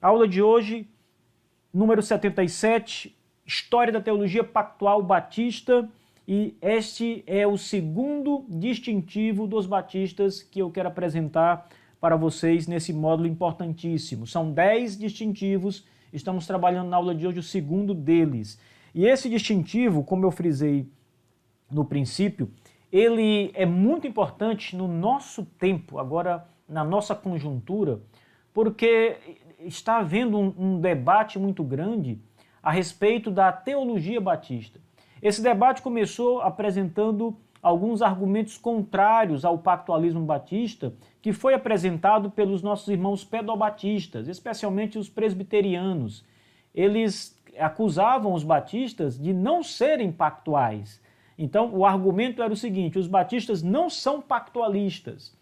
Aula de hoje, número 77, História da Teologia Pactual Batista, e este é o segundo distintivo dos batistas que eu quero apresentar para vocês nesse módulo importantíssimo. São 10 distintivos, estamos trabalhando na aula de hoje o segundo deles. E esse distintivo, como eu frisei no princípio, ele é muito importante no nosso tempo, agora na nossa conjuntura, porque está havendo um debate muito grande a respeito da teologia batista. Esse debate começou apresentando alguns argumentos contrários ao pactualismo batista, que foi apresentado pelos nossos irmãos pedobatistas, especialmente os presbiterianos. Eles acusavam os batistas de não serem pactuais. Então, o argumento era o seguinte: os batistas não são pactualistas.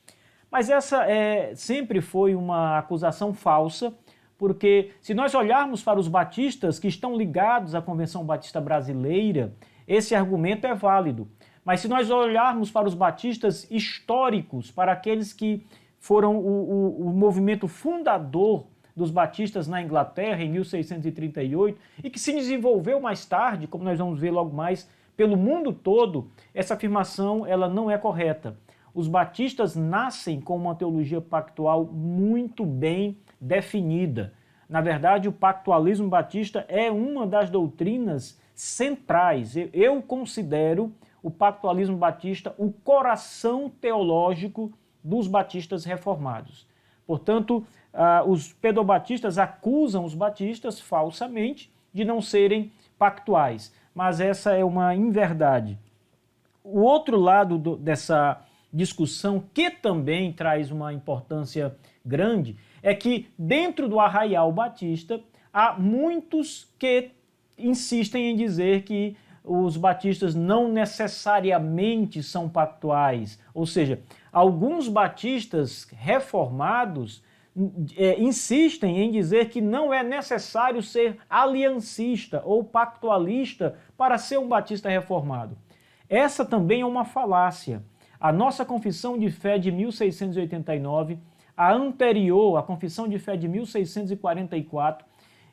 Mas essa sempre foi uma acusação falsa, porque se nós olharmos para os batistas que estão ligados à Convenção Batista Brasileira, esse argumento é válido. Mas se nós olharmos para os batistas históricos, para aqueles que foram o movimento fundador dos batistas na Inglaterra, em 1638, e que se desenvolveu mais tarde, como nós vamos ver logo mais, pelo mundo todo, essa afirmação ela não é correta. Os batistas nascem com uma teologia pactual muito bem definida. Na verdade, o pactualismo batista é uma das doutrinas centrais. Eu considero o pactualismo batista o coração teológico dos batistas reformados. Portanto, os pedobatistas acusam os batistas falsamente de não serem pactuais, mas essa é uma inverdade. O outro lado dessa discussão, que também traz uma importância grande, é que dentro do arraial batista há muitos que insistem em dizer que os batistas não necessariamente são pactuais, ou seja, alguns batistas reformados insistem em dizer que não é necessário ser aliancista ou pactualista para ser um batista reformado. Essa também é uma falácia. A nossa confissão de fé de 1689, a anterior, a confissão de fé de 1644,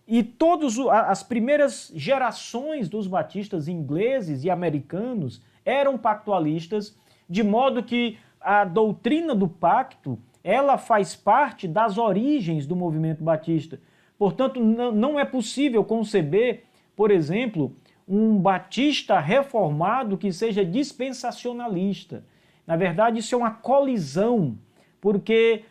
e todas as primeiras gerações dos batistas ingleses e americanos eram pactualistas, de modo que a doutrina do pacto ela faz parte das origens do movimento batista. Portanto, não é possível conceber, por exemplo, um batista reformado que seja dispensacionalista. Na verdade, isso é uma colisão, porque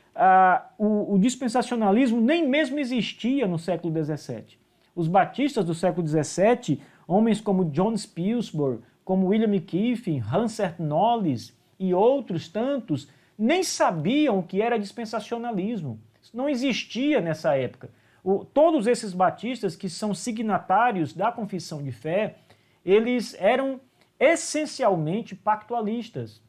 o dispensacionalismo nem mesmo existia no século XVII. Os batistas do século XVII, homens como John Spilsbury, como William Kiffin, Hansert Knollys e outros tantos, nem sabiam o que era dispensacionalismo. Isso não existia nessa época. Todos esses batistas que são signatários da confissão de fé, eles eram essencialmente pactualistas,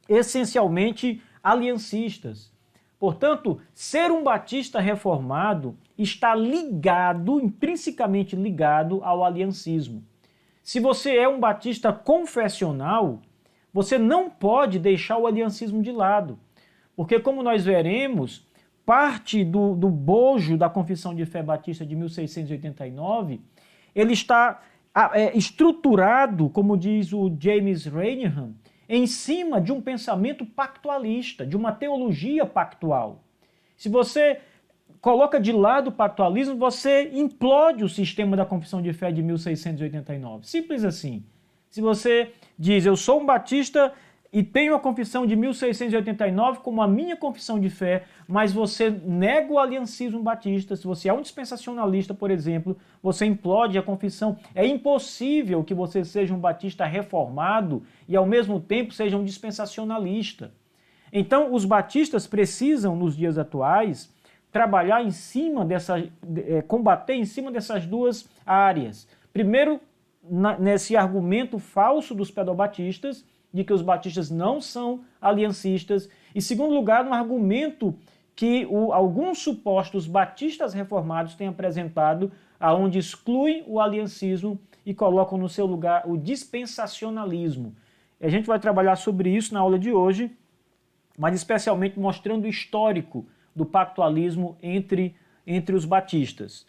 essencialmente aliancistas. Portanto, ser um batista reformado está ligado, intrinsecamente ligado ao aliancismo. Se você é um batista confessional, você não pode deixar o aliancismo de lado, porque, como nós veremos, parte do bojo da Confissão de Fé Batista de 1689, ele está estruturado, como diz o James Renihan, em cima de um pensamento pactualista, de uma teologia pactual. Se você coloca de lado o pactualismo, você implode o sistema da Confissão de Fé de 1689. Simples assim. Se você diz, eu sou um batista e tenho a confissão de 1689 como a minha confissão de fé, mas você nega o aliancismo batista, se você é um dispensacionalista, por exemplo, você implode a confissão. É impossível que você seja um batista reformado e ao mesmo tempo seja um dispensacionalista. Então, os batistas precisam, nos dias atuais, trabalhar em cima combater em cima dessas duas áreas. Primeiro, nesse argumento falso dos pedobatistas, de que os batistas não são aliancistas, e, segundo lugar, no argumento que alguns supostos batistas reformados têm apresentado, aonde excluem o aliancismo e colocam no seu lugar o dispensacionalismo. A gente vai trabalhar sobre isso na aula de hoje, mas especialmente mostrando o histórico do pactualismo entre entre os batistas.